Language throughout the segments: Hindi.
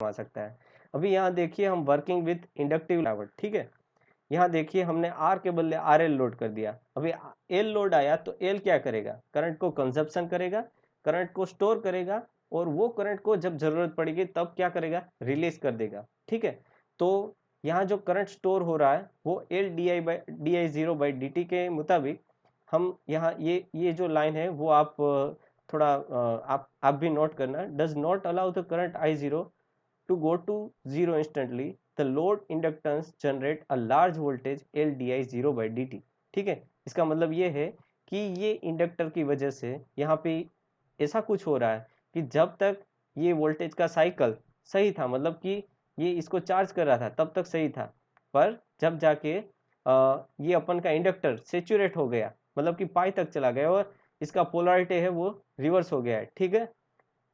आ सकता है। अभी यहाँ देखिए हम वर्किंग विथ इंडक्टिव डायोड, ठीक है। यहाँ देखिए हमने R के बदले RL लोड कर दिया। अभी L लोड आया तो L क्या करेगा, करंट को कंजप्शन करेगा, करंट को स्टोर करेगा, और वो करंट को जब जरूरत पड़ेगी तब क्या करेगा, रिलीज कर देगा, ठीक है। तो यहाँ जो करंट स्टोर हो रहा है वो L di 0 by D T के मुताबिक हम यहाँ ये जो लाइन है वो आप थोड़ा आप भी नोट करना, does not allow the current I0 to go to zero instantly, the load inductance generate a large voltage L di 0 by dt, ठीक है। इसका मतलब ये है कि ये इंडक्टर की वजह से यहाँ पे ऐसा कुछ हो रहा है कि जब तक ये वोल्टेज का साइकिल सही था, मतलब कि ये इसको चार्ज कर रहा था तब तक सही था, पर जब जाके ये अपन का इंडक्टर सेचुरेट हो गया, मतलब कि पाई तक चला गया और इसका पोलैरिटी है वो रिवर्स हो गया है, ठीक है।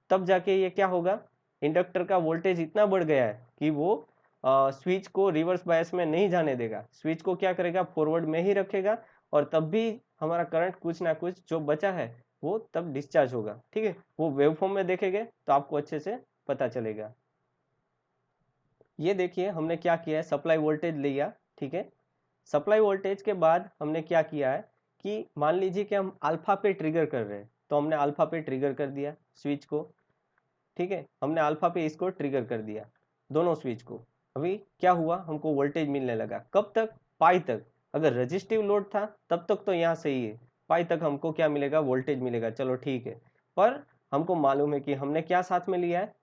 तब जाके ये क्या होगा, इंडक्टर का वोल्टेज इतना बढ़ गया है कि वो स्विच को रिवर्स बायस में नहीं जाने देगा, स्विच को क्या करेगा, फॉरवर्ड में ही रखेगा, और तब भी हमारा करंट कुछ ना कुछ जो बचा है वो तब डिस्चार्ज होगा, ठीक है। वो वेवफॉर्म में देखेंगे तो आपको अच्छे से पता चलेगा। ये देखिए हमने क्या किया है, सप्लाई वोल्टेज लिया, ठीक है। सप्लाई वोल्टेज के बाद हमने क्या किया है कि मान लीजिए कि हम अल्फा पे ट्रिगर कर रहे हैं, तो हमने अल्फा पे ट्रिगर कर दिया स्विच को, ठीक है। हमने अल्फा पे इसको ट्रिगर कर दिया, दोनों स्विच को। अभी क्या हुआ, हमको वोल्टेज मिलने लगा, कब तक, पाई तक। अगर रजिस्टिव लोड था तब तक तो यहाँ सही है, पाई तक हमको क्या मिलेगा, वोल्टेज मिलेगा, चलो ठीक है। पर हमको मालूम है कि हमने क्या साथ में लिया है,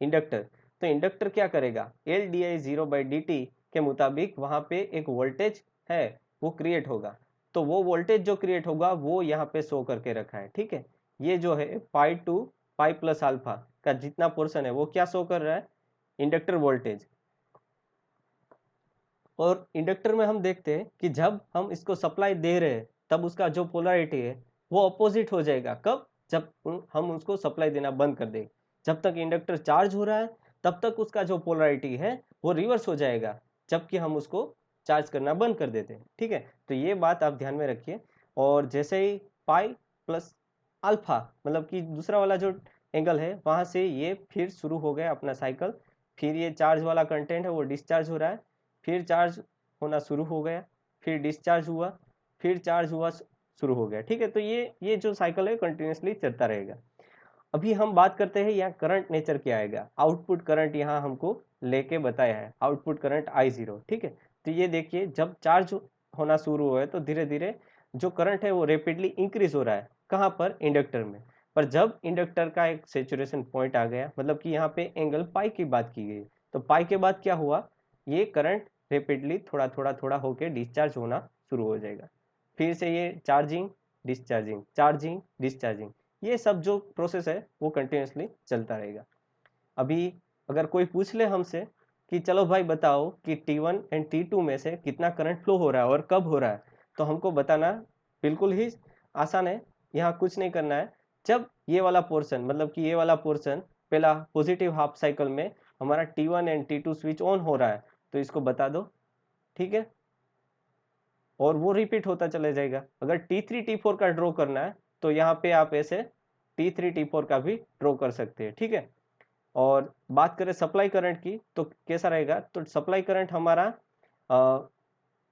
इंडक्टर। तो इंडक्टर क्या करेगा, L D I 0 by D T के मुताबिक वहां पे एक वोल्टेज है वो क्रिएट होगा। तो वो वोल्टेज जो क्रिएट होगा वो यहाँ पे शो करके रखा है, ठीक है। ये जो है पाई टू पाई प्लस अल्फा का जितना पोर्शन है वो क्या शो कर रहा है, इंडक्टर वोल्टेज। और इंडक्टर में हम देखते हैं कि जब हम इसको सप्लाई दे रहे हैं तब उसका जो पोलैरिटी है वो अपोजिट हो जाएगा, कब, जब हम उसको सप्लाई देना बंद कर दें। जब तक इंडक्टर चार्ज हो रहा है तब तक उसका जो पोलैरिटी है वो रिवर्स हो जाएगा, जबकि हम उसको चार्ज करना बंद कर देते हैं, ठीक है। तो ये बात आप ध्यान में रखिए। और जैसे ही पाई प्लस अल्फा, मतलब कि दूसरा वाला जो एंगल है वहां से ये फिर शुरू हो गया अपना साइकिल, फिर ये चार्ज वाला कंटेंट है वो डिस्चार्ज हो रहा है, फिर चार्ज होना शुरू हो गया, फिर डिस्चार्ज हुआ, फिर चार्ज हुआ, शुरू हो गया, ठीक है। तो ये जो साइकिल है कंटिन्यूसली चलता रहेगा। अभी हम बात करते हैं यहाँ करंट नेचर क्या आएगा, आउटपुट करंट यहाँ हमको लेके बताया है, आउटपुट करंट I0, ठीक है। तो ये देखिए जब चार्ज होना शुरू हुआ है तो धीरे धीरे जो करंट है वो रेपिडली इंक्रीज हो रहा है, कहाँ पर, इंडक्टर में। पर जब इंडक्टर का एक सेचुरेशन पॉइंट आ गया, मतलब कि यहाँ पे एंगल पाई की बात की गई, तो पाई के बाद क्या हुआ, ये करंट रेपिडली थोड़ा थोड़ा थोड़ा होके डिस्चार्ज होना शुरू हो जाएगा, फिर से ये चार्जिंग डिस्चार्जिंग चार्जिंग डिस्चार्जिंग, ये सब जो प्रोसेस है वो कंटिन्यूसली चलता रहेगा। अभी अगर कोई पूछ ले हमसे कि चलो भाई बताओ कि T1 एंड T2 में से कितना करंट फ्लो हो रहा है और कब हो रहा है, तो हमको बताना बिल्कुल ही आसान है। यहाँ कुछ नहीं करना है, जब ये वाला पोर्शन, मतलब कि ये वाला पोर्शन पहला पॉजिटिव हाफ साइकिल में हमारा T1 and T2 switch on हो रहा है तो इसको बता दो, ठीक है। और वो रिपीट होता चला जाएगा। अगर T3 T4 का ड्रॉ करना है तो यहाँ पे आप ऐसे T3 T4 का भी ड्रॉ कर सकते हैं, ठीक है। और बात करें सप्लाई करंट की तो कैसा रहेगा, तो सप्लाई करंट हमारा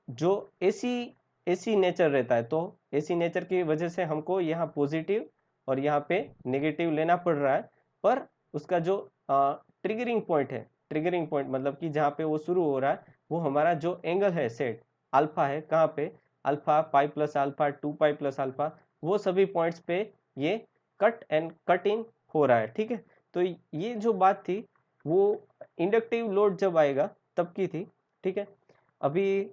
जो एसी एसी नेचर रहता है, तो एसी नेचर की वजह से हमको यहाँ पॉजिटिव और यहाँ पे नेगेटिव लेना पड़ रहा है। पर उसका जो ट्रिगरिंग पॉइंट है, ट्रिगरिंग पॉइंट मतलब कि जहाँ पे वो शुरू हो रहा है वो हमारा जो एंगल है सेट अल्फा है, कहाँ पे, अल्फा, पाई प्लस अल्फा, 2 पाई प्लस अल्फा, वो सभी पॉइंट्स पे ये कट एंड कट इन हो रहा है, ठीक है। तो ये जो बात थी वो इंडक्टिव लोड जब आएगा तब की थी, ठीक है। अभी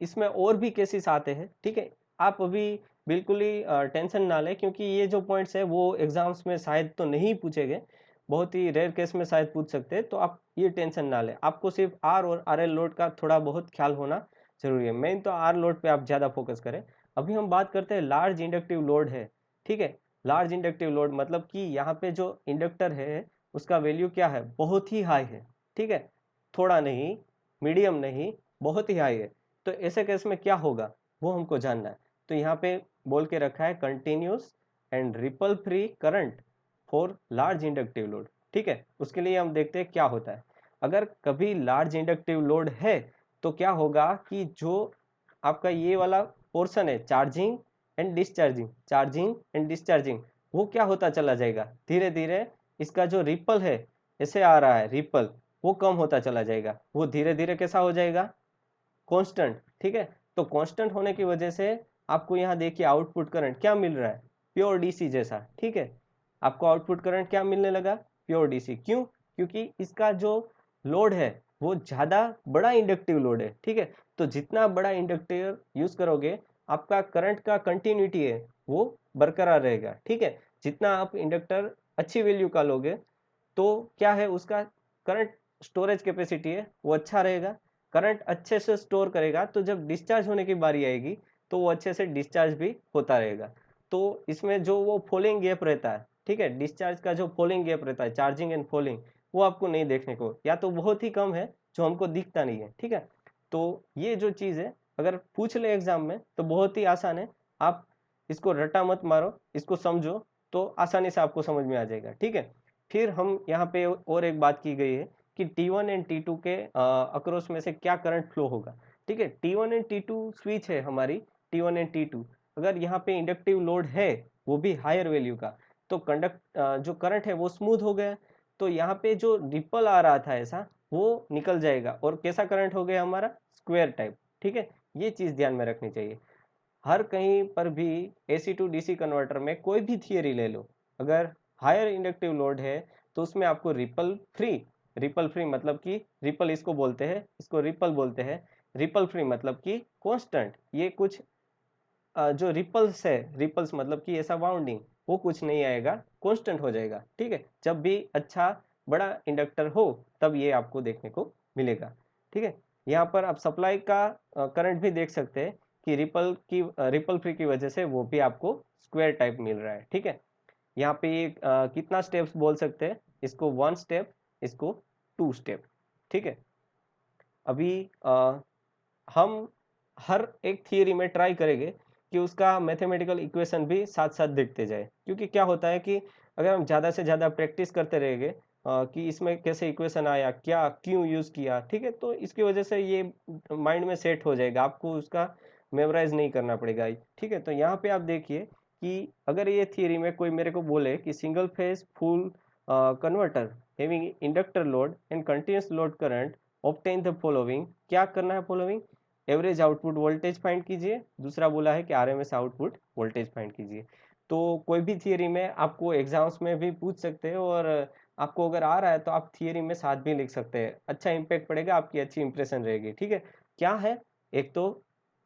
इसमें और भी केसेस आते हैं, ठीक है। आप अभी बिल्कुल ही टेंशन ना लें, क्योंकि ये जो पॉइंट्स है वो एग्जाम्स में शायद तो नहीं पूछे गए, बहुत ही रेयर केस में शायद पूछ सकते हैं, तो आप ये टेंशन ना लें। आपको सिर्फ आर और आर एल लोड का थोड़ा बहुत ख्याल होना जरूरी है, मेन तो आर लोड पे आप ज़्यादा फोकस करें। अभी हम बात करते हैं लार्ज इंडक्टिव लोड है, ठीक है। लार्ज इंडक्टिव लोड मतलब कि यहाँ पे जो इंडक्टर है उसका वैल्यू क्या है, बहुत ही हाई है, ठीक है। थोड़ा नहीं, मीडियम नहीं, बहुत ही हाई है। तो ऐसे केस में क्या होगा वो हमको जानना है। तो यहाँ पे बोल के रखा है continuous and ripple free current for large inductive load, ठीक है, उसके लिए हम देखते हैं क्या होता है। अगर कभी लार्ज इंडक्टिव लोड है तो क्या होगा कि जो आपका ये वाला पोर्शन है charging and discharging, charging and discharging, वो क्या होता चला जाएगा, धीरे धीरे इसका जो रिपल है ऐसे आ रहा है रिपल, वो कम होता चला जाएगा। वो धीरे धीरे कैसा हो जाएगा, कांस्टेंट। ठीक है, तो कांस्टेंट होने की वजह से आपको यहाँ देखिए आउटपुट करंट क्या मिल रहा है, प्योर डीसी जैसा। ठीक है, आपको आउटपुट करंट क्या मिलने लगा, प्योर डीसी। क्यों, क्योंकि इसका जो लोड है वो ज़्यादा बड़ा इंडक्टिव लोड है। ठीक है, तो जितना बड़ा इंडक्टर यूज करोगे आपका करंट का कंटिन्यूटी है वो बरकरार रहेगा। ठीक है, जितना आप इंडक्टर अच्छी वैल्यू का लोगे तो क्या है, उसका करंट स्टोरेज कैपेसिटी है वो अच्छा रहेगा, करंट अच्छे से स्टोर करेगा, तो जब डिस्चार्ज होने की बारी आएगी तो वो अच्छे से डिस्चार्ज भी होता रहेगा। तो इसमें जो वो फॉलिंग गैप रहता है, ठीक है, डिस्चार्ज का जो फॉलिंग गैप रहता है, चार्जिंग एंड फॉलिंग, वो आपको नहीं देखने को, या तो बहुत ही कम है जो हमको दिखता नहीं है। ठीक है, तो ये जो चीज़ है अगर पूछ ले एग्जाम में तो बहुत ही आसान है, आप इसको रटा मत मारो, इसको समझो तो आसानी से आपको समझ में आ जाएगा। ठीक है, फिर हम यहाँ पे और एक बात की गई है कि T1 एंड T2 के अक्रॉस में से क्या करंट फ्लो होगा। ठीक है, T1 एंड T2 स्विच है हमारी, T1 एंड T2, अगर यहाँ पे इंडक्टिव लोड है वो भी हायर वैल्यू का, तो जो करंट है वो स्मूथ हो गया, तो यहाँ पे जो रिपल आ रहा था ऐसा वो निकल जाएगा और कैसा करंट हो गया हमारा, स्क्वायर टाइप। ठीक है, ये चीज़ ध्यान में रखनी चाहिए। हर कहीं पर भी एसी टू डीसी कन्वर्टर में कोई भी थियरी ले लो, अगर हायर इंडक्टिव लोड है तो उसमें आपको रिपल फ्री मतलब कि रिपल इसको बोलते हैं, इसको रिपल बोलते हैं, रिपल फ्री मतलब कि कांस्टेंट, ये कुछ जो रिपल्स है, रिपल्स मतलब कि ऐसा बाउंडिंग, वो कुछ नहीं आएगा, कांस्टेंट हो जाएगा। ठीक है, जब भी अच्छा बड़ा इंडक्टर हो तब ये आपको देखने को मिलेगा। ठीक है, यहाँ पर आप सप्लाई का करंट भी देख सकते हैं कि रिपल फ्री की वजह से वो भी आपको स्क्वायर टाइप मिल रहा है। ठीक है, यहाँ पे ये कितना स्टेप्स बोल सकते हैं, इसको 1 स्टेप, इसको 2 स्टेप। ठीक है, अभी हम हर एक थियरी में ट्राई करेंगे कि उसका मैथमेटिकल इक्वेशन भी साथ साथ देखते जाए, क्योंकि क्या होता है कि अगर हम ज़्यादा से ज़्यादा प्रैक्टिस करते रहेंगे कि इसमें कैसे इक्वेशन आया, क्या क्यों यूज़ किया, ठीक है, तो इसकी वजह से ये माइंड में सेट हो जाएगा, आपको उसका मेमोराइज नहीं करना पड़ेगा। ठीक है, तो यहाँ पे आप देखिए कि अगर ये थियरी में कोई मेरे को बोले कि single phase full converter having inductor load and continuous load current obtain the following, क्या करना है following, average output voltage find कीजिए, दूसरा बोला है कि आरएमएस आउटपुट वोल्टेज फाइंड कीजिए। तो कोई भी थियरी में आपको एग्जाम्स में भी पूछ सकते हैं, और आपको अगर आ रहा है तो आप थियरी में साथ भी लिख सकते हैं, अच्छा इंपैक्ट पड़ेगा, आपकी अच्छी इंप्रेशन रहेगी। ठीक है, क्या है, एक तो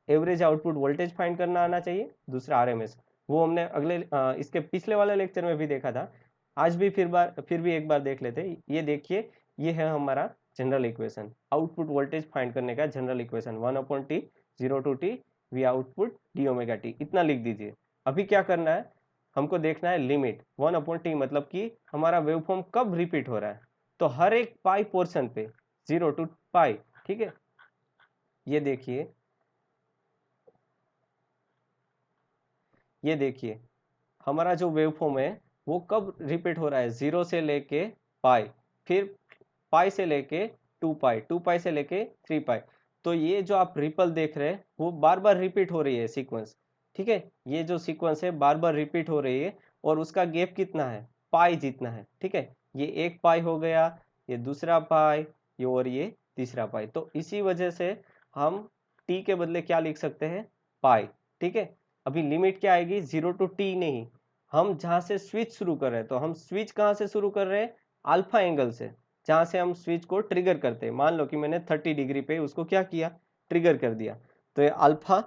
एवरेज आउटपुट वोल्टेज फाइंड करना आना चाहिए, दूसरा आरएमएस, वो हमने इसके पिछले वाले लेक्चर में भी देखा था, आज भी फिर भी एक बार देख लेते हैं। ये देखिए, ये है हमारा general equation, output voltage find करने का general equation, 1/t 0 to t we output D omega T, इतना लिख दीजिए। अभी क्या करना है, हमको देखना है लिमिट 1/t, मतलब कि हमारा वेवफॉर्म कब रिपीट हो रहा है, तो हर एक पाई पोर्शन पे 0 to पाई। ठीक है, ये देखिए, ये देखिए हमारा जो वेवफॉर्म है वो कब रिपीट हो रहा है, 0 से लेके पाई, फिर पाई से लेके 2 पाई, 2 पाई से लेके 3 पाई, तो ये जो आप रिपल देख रहे हैं वो बार बार रिपीट हो रही है सीक्वेंस। ठीक है, ये जो सीक्वेंस है बार बार रिपीट हो रही है, और उसका गैप कितना है, पाई जितना है। ठीक है, ये 1 पाई हो गया, ये दूसरा पाई, ये और ये तीसरा पाई, तो इसी वजह से हम टी के बदले क्या लिख सकते हैं, पाई। ठीक है, अभी लिमिट क्या आएगी, 0 to t नहीं, हम जहां से स्विच शुरू कर रहे हैं, तो हम स्विच कहां से शुरू कर रहे हैं, अल्फा एंगल से, जहां से हम स्विच को ट्रिगर करते हैं। मान लो कि मैंने 30 डिग्री पे उसको क्या किया, ट्रिगर कर दिया, तो ये अल्फा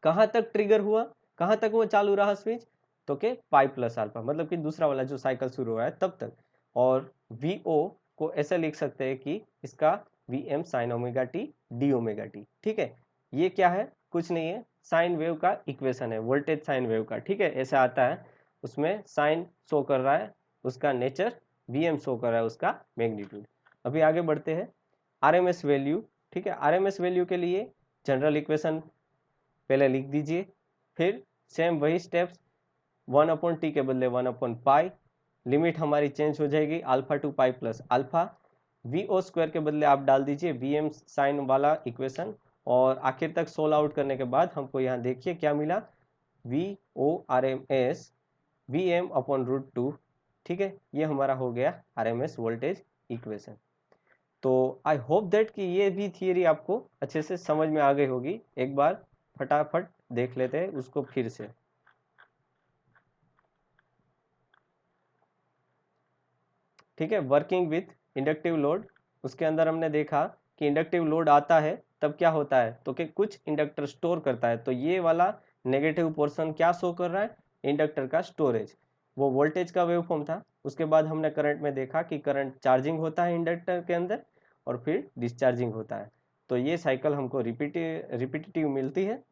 कहां तक ट्रिगर हुआ, कहां तक वो चालू रहा स्विच, तो के पाई प्लस अल्फा, मतलब कि दूसरा वाला जो साइकिल शुरू हुआ है तब तक। और वी ओ को ऐसे लिख सकते हैं कि इसका V M sine omega t d omega t. ठीक है, ये क्या है, कुछ नहीं है, साइन वेव का इक्वेशन है, वोल्टेज साइन वेव का। ठीक है, ऐसा आता है, उसमें साइन शो कर रहा है उसका नेचर, वी एम शो कर रहा है उसका मैग्नीट्यूड। अभी आगे बढ़ते हैं, आरएमएस वैल्यू। ठीक है, आरएमएस वैल्यू के लिए जनरल इक्वेशन पहले लिख दीजिए, फिर सेम वही स्टेप्स, 1/t के बदले 1/पाई, लिमिट हमारी चेंज हो जाएगी alpha two pi plus alpha, V O square के बदले आप डाल दीजिए वी एम साइन वाला इक्वेशन, और आखिर तक सोल्व आउट करने के बाद हमको यहाँ देखिए क्या मिला, V O R M S V M upon root two. ठीक है, ये हमारा हो गया R M S voltage equation. तो आई होप दैट कि ये भी थियरी आपको अच्छे से समझ में आ गई होगी। एक बार फटाफट देख लेते हैं उसको फिर से। ठीक है, वर्किंग विथ इंडक्टिव लोड, उसके अंदर हमने देखा कि इंडक्टिव लोड आता है तब क्या होता है, तो कि कुछ इंडक्टर स्टोर करता है, तो ये वाला नेगेटिव पोर्शन क्या शो कर रहा है, इंडक्टर का स्टोरेज, वो वोल्टेज का वेवफॉर्म था। उसके बाद हमने करंट में देखा कि करंट चार्जिंग होता है इंडक्टर के अंदर और फिर डिस्चार्जिंग होता है। तो ये साइकिल हमको रिपीटेटिव मिलती है।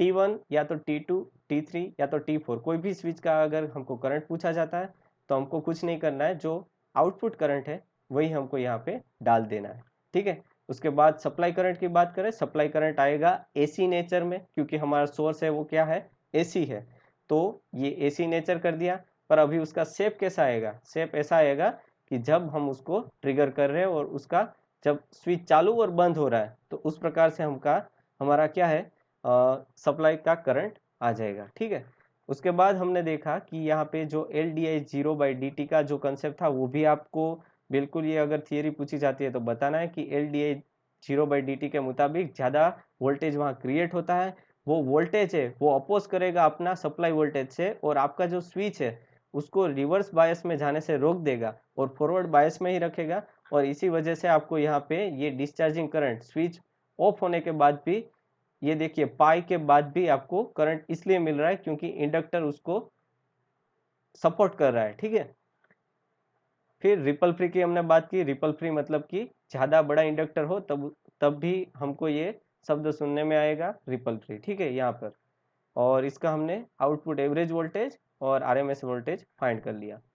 T1 या तो T2 T3 या तो T4 कोई भी स्विच का अगर हमको करंट पूछा जाता है तो हमको कुछ नहीं करना है, जो आउटपुट करंट है वही हमको यहाँ पे डाल देना है। ठीक है, उसके बाद सप्लाई करंट की बात करें, सप्लाई करंट आएगा एसी नेचर में, क्योंकि हमारा सोर्स है वो क्या है, एसी है, तो ये एसी नेचर कर दिया। पर अभी उसका शेप कैसा आएगा, शेप ऐसा आएगा कि जब हम उसको ट्रिगर कर रहे हैं और उसका जब स्विच चालू और बंद हो रहा है तो उस प्रकार से हमारा क्या है, सप्लाई का करंट आ जाएगा। ठीक है, उसके बाद हमने देखा कि यहाँ पे जो L D I zero by D T का जो कंसेप्ट था वो भी आपको बिल्कुल, ये अगर थियरी पूछी जाती है तो बताना है कि L D I zero by D T के मुताबिक ज़्यादा वोल्टेज वहाँ क्रिएट होता है, वो वोल्टेज है वो अपोज करेगा अपना सप्लाई वोल्टेज से, और आपका जो स्विच है उसको रिवर्स बायस में जाने से रोक देगा और फॉरवर्ड बायस में ही रखेगा। और इसी वजह से आपको यहाँ पे ये डिस्चार्जिंग करंट स्विच ऑफ होने के बाद भी, ये देखिए पाई के बाद भी आपको करंट इसलिए मिल रहा है क्योंकि इंडक्टर उसको सपोर्ट कर रहा है। ठीक है, फिर रिपल फ्री की हमने बात की, रिपल फ्री मतलब कि ज़्यादा बड़ा इंडक्टर हो तब भी हमको ये शब्द सुनने में आएगा रिपल फ्री। ठीक है, यहाँ पर, और इसका हमने आउटपुट एवरेज वोल्टेज और आरएमएस वोल्टेज फाइंड कर लिया।